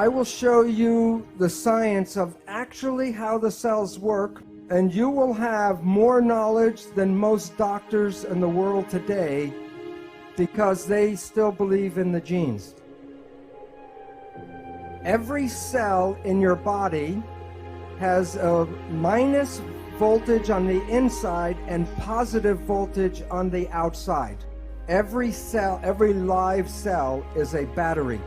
I will show you the science of actually how the cells work, and you will have more knowledge than most doctors in the world today because they still believe in the genes. Every cell in your body has a minus voltage on the inside and positive voltage on the outside. Every cell, every live cell is a battery.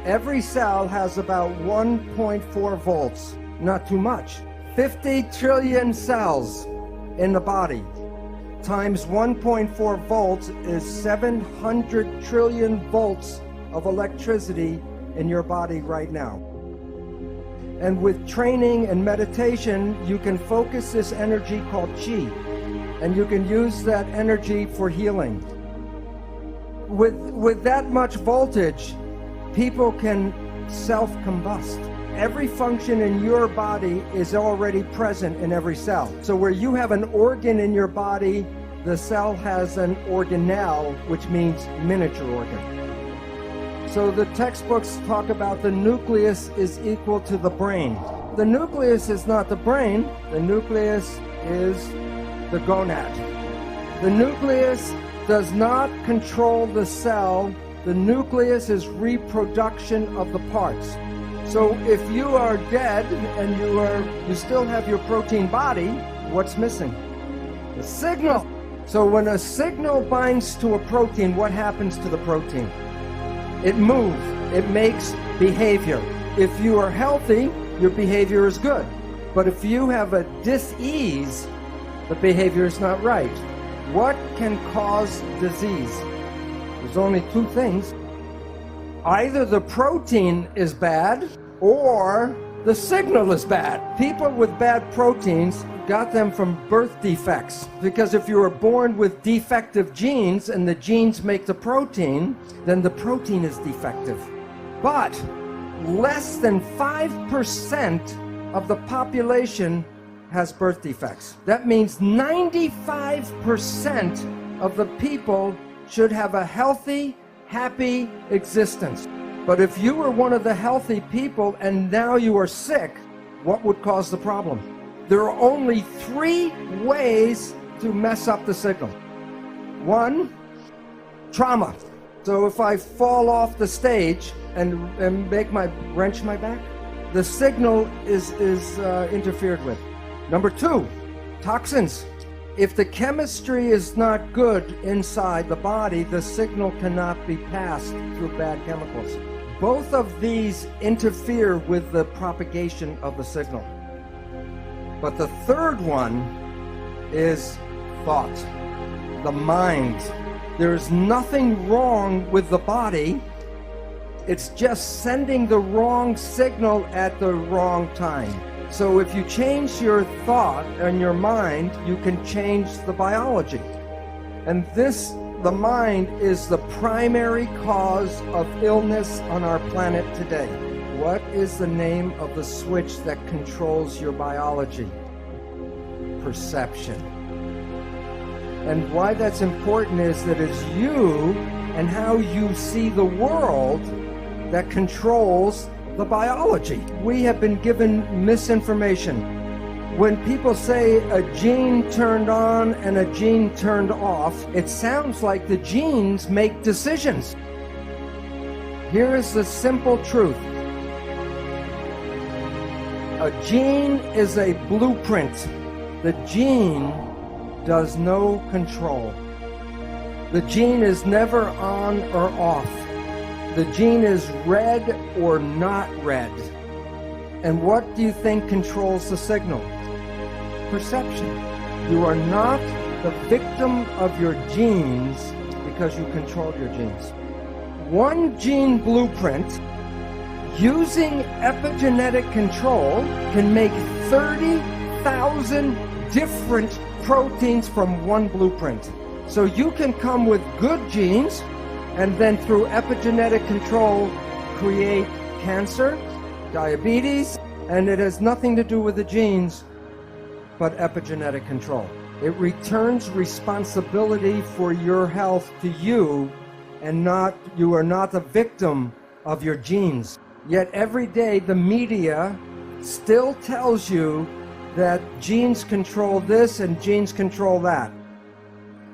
Every cell has about 1.4 volts, not too much. 50 trillion cells in the body times 1.4 volts is 700 trillion volts of electricity in your body right now. And with training and meditation, you can focus this energy called chi, and you can use that energy for healing. With that much voltage, people can self-combust. Every function in your body is already present in every cell. So where you have an organ in your body, the cell has an organelle, which means miniature organ. So the textbooks talk about the nucleus is equal to the brain. The nucleus is not the brain. The nucleus is the gonad. The nucleus does not control the cell. The nucleus is reproduction of the parts. So if you are dead and you still have your protein body, what's missing? The signal. So when a signal binds to a protein, what happens to the protein? It moves. It makes behavior. If you are healthy, your behavior is good. But if you have a dis-ease, the behavior is not right. What can cause disease? There's only two things. Either the protein is bad or the signal is bad. People with bad proteins got them from birth defects, because if you were born with defective genes and the genes make the protein, then the protein is defective. But less than 5% of the population has birth defects. That means 95% of the people should have a healthy, happy existence. But if you were one of the healthy people and now you are sick, what would cause the problem? There are only 3 ways to mess up the signal. 1, trauma. So if I fall off the stage and wrench my back, the signal is interfered with. Number 2, toxins. If the chemistry is not good inside the body, the signal cannot be passed through bad chemicals. Both of these interfere with the propagation of the signal. But the third one is thought, the mind. There is nothing wrong with the body. It's just sending the wrong signal at the wrong time. So if you change your thought and your mind, you can change the biology. And the mind is the primary cause of illness on our planet today. What is the name of the switch that controls your biology? Perception. And why that's important is that it's you and how you see the world that controls the biology. We have been given misinformation. When people say a gene turned on and a gene turned off, it sounds like the genes make decisions. Here is the simple truth. A gene is a blueprint. The gene does no control. The gene is never on or off. The gene is red or not red. And what do you think controls the signal? Perception. You are not the victim of your genes because you control your genes. One gene blueprint using epigenetic control can make 30,000 different proteins from one blueprint. So you can come with good genes and then through epigenetic control create cancer, diabetes, and it has nothing to do with the genes but epigenetic control. It returns responsibility for your health to you, and you are not the victim of your genes. Yet every day the media still tells you that genes control this and genes control that.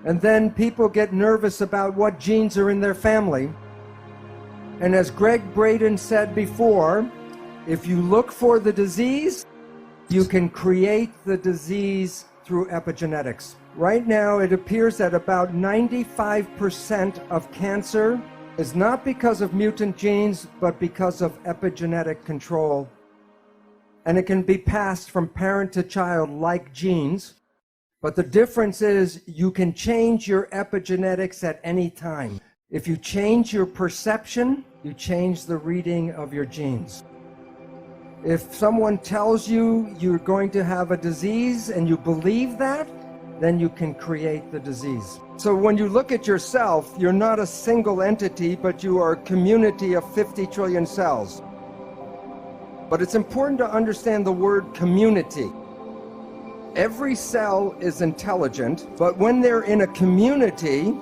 And then people get nervous about what genes are in their family. And as Greg Braden said before, if you look for the disease, you can create the disease through epigenetics. Right now, it appears that about 95% of cancer is not because of mutant genes, but because of epigenetic control. And it can be passed from parent to child like genes. But the difference is you can change your epigenetics at any time. If you change your perception, you change the reading of your genes. If someone tells you you're going to have a disease and you believe that, then you can create the disease. So when you look at yourself, you're not a single entity, but you are a community of 50 trillion cells. But it's important to understand the word community. Every cell is intelligent, but when they're in a community,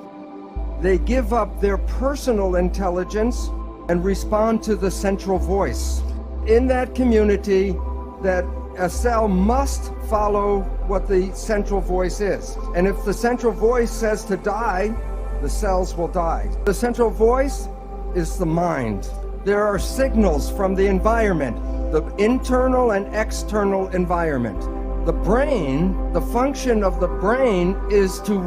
they give up their personal intelligence and respond to the central voice. In that community, that a cell must follow what the central voice is. And if the central voice says to die, the cells will die. The central voice is the mind. There are signals from the environment, the internal and external environment. The brain, the function of the brain is to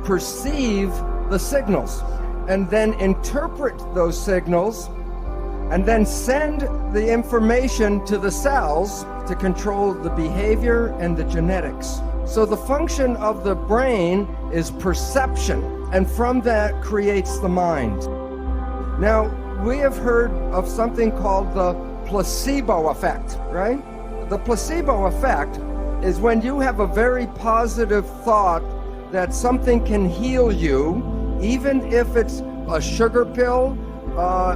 perceive the signals and then interpret those signals and then send the information to the cells to control the behavior and the genetics. So the function of the brain is perception, and from that creates the mind. Now, we have heard of something called the placebo effect, right? The placebo effect is when you have a very positive thought that something can heal you, even if it's a sugar pill,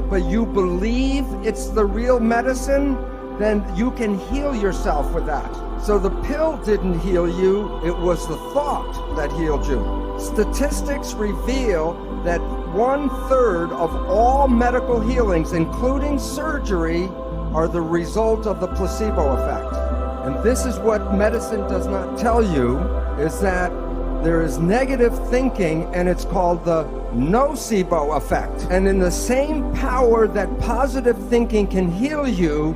but you believe it's the real medicine, then you can heal yourself with that. So the pill didn't heal you, it was the thought that healed you. Statistics reveal that 1/3 of all medical healings, including surgery, are the result of the placebo effect. And this is what medicine does not tell you, is that there is negative thinking, and it's called the nocebo effect. And in the same power that positive thinking can heal you,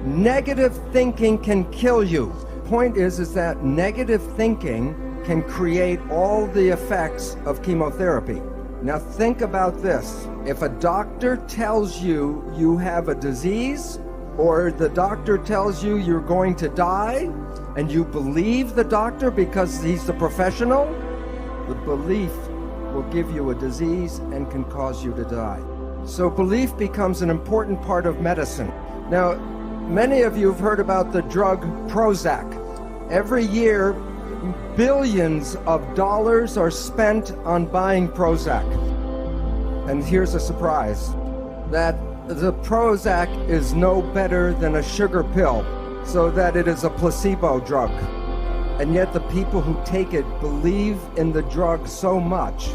negative thinking can kill you. Point is that negative thinking can create all the effects of chemotherapy. Now think about this. If a doctor tells you you have a disease, or the doctor tells you you're going to die, and you believe the doctor because he's the professional, the belief will give you a disease and can cause you to die. So belief becomes an important part of medicine. Now, many of you have heard about the drug Prozac. Every year, billions of dollars are spent on buying Prozac. And here's a surprise, that the Prozac is no better than a sugar pill, so that it is a placebo drug. And yet the people who take it believe in the drug so much,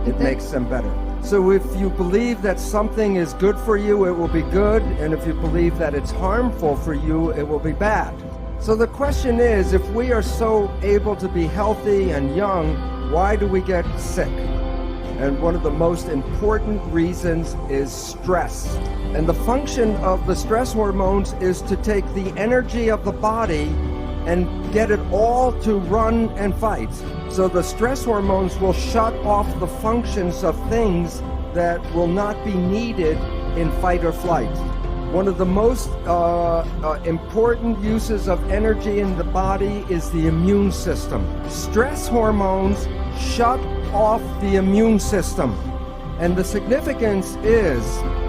it makes them better. So if you believe that something is good for you, it will be good. And if you believe that it's harmful for you, it will be bad. So the question is, if we are so able to be healthy and young, why do we get sick? And one of the most important reasons is stress. And the function of the stress hormones is to take the energy of the body and get it all to run and fight. So the stress hormones will shut off the functions of things that will not be needed in fight or flight. One of the most important uses of energy in the body is the immune system. Stress hormones shut off the immune system. And the significance is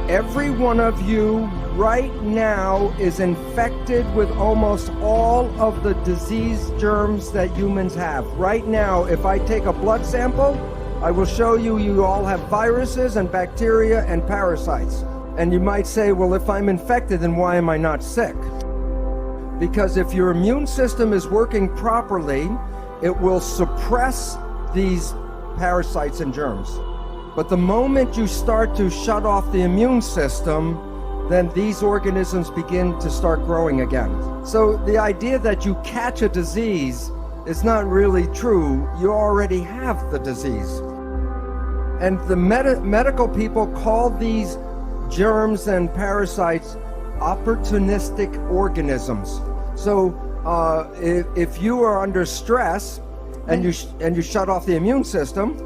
every one of you right now is infected with almost all of the disease germs that humans have. Right now, if I take a blood sample, I will show you you all have viruses and bacteria and parasites. And you might say, well, if I'm infected, then why am I not sick? Because if your immune system is working properly, it will suppress these parasites and germs. But the moment you start to shut off the immune system, then these organisms begin to start growing again. So the idea that you catch a disease is not really true. You already have the disease. And the medical people call these germs and parasites opportunistic organisms. So if you are under stress and you shut off the immune system,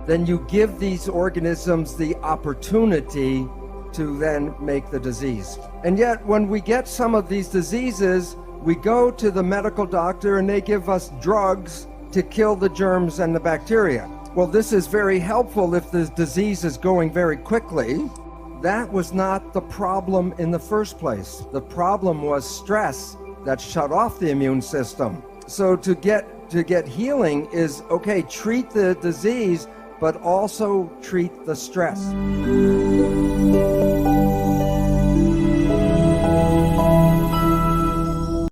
then you give these organisms the opportunity to then make the disease. And yet when we get some of these diseases, we go to the medical doctor and they give us drugs to kill the germs and the bacteria. Well, this is very helpful if the disease is going very quickly. That was not the problem in the first place. The problem was stress that shut off the immune system. So to get healing is, okay, treat the disease, but also treat the stress.